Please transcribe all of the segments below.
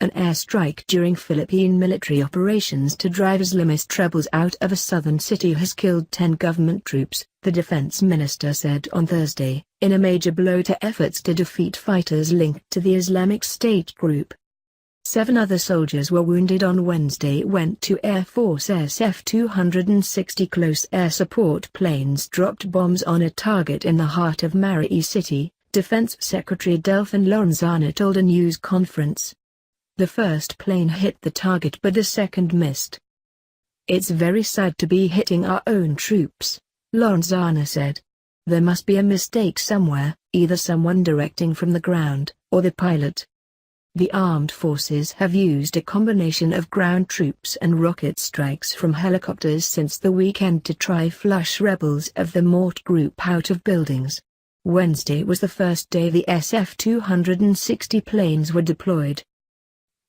An airstrike during Philippine military operations to drive Islamist rebels out of a southern city has killed 10 government troops, the defense minister said on Thursday, in a major blow to efforts to defeat fighters linked to the Islamic State group. 7 other soldiers were wounded on Wednesday when 2 Air Force SF-260 close air support planes dropped bombs on a target in the heart of Marawi City, Defense Secretary Delfin Lorenzana told a news conference. The first plane hit the target but the second missed. "It's very sad to be hitting our own troops," Lorenzana said. "There must be a mistake somewhere, either someone directing from the ground, or the pilot." The armed forces have used a combination of ground troops and rocket strikes from helicopters since the weekend to try flush rebels of the MORT group out of buildings. Wednesday was the first day the SF-260 planes were deployed.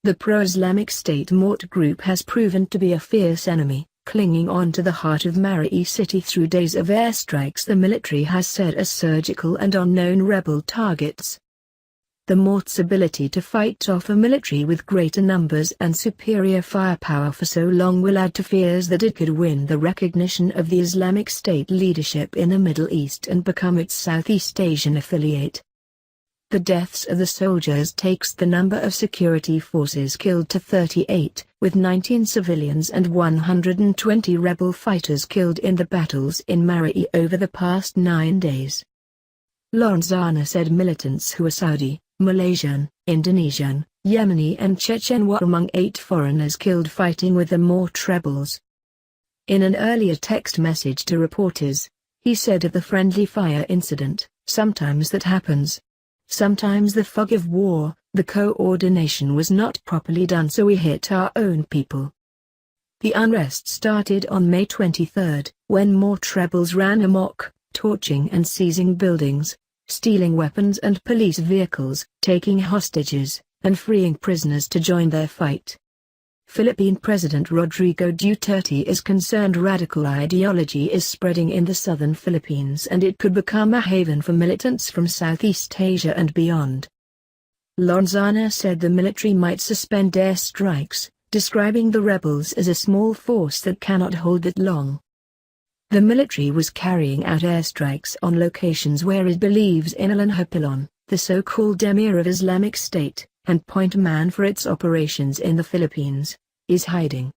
The pro-Islamic State MORT group has proven to be a fierce enemy, clinging on to the heart of Marawi City through days of airstrikes the military has said are surgical and on known rebel targets. The MORT's ability to fight off a military with greater numbers and superior firepower for so long will add to fears that it could win the recognition of the Islamic State leadership in the Middle East and become its Southeast Asian affiliate. The deaths of the soldiers takes the number of security forces killed to 38, with 19 civilians and 120 rebel fighters killed in the battles in Marawi over the past 9 days. Lorenzana said militants who are Saudi, Malaysian, Indonesian, Yemeni and Chechen were among 8 foreigners killed fighting with the MORT rebels. In an earlier text message to reporters, he said of the friendly fire incident, "Sometimes that happens. Sometimes the fog of war, the coordination was not properly done so we hit our own people." The unrest started on May 23, when MORT rebels ran amok, torching and seizing buildings, stealing weapons and police vehicles, taking hostages, and freeing prisoners to join their fight. Philippine President Rodrigo Duterte is concerned radical ideology is spreading in the southern Philippines and it could become a haven for militants from Southeast Asia and beyond. Lorenzana said the military might suspend airstrikes, describing the rebels as a small force that cannot hold that long. The military was carrying out airstrikes on locations where it believes Inalan Hapilon, the so-called emir of Islamic State, and point man for its operations in the Philippines, is hiding.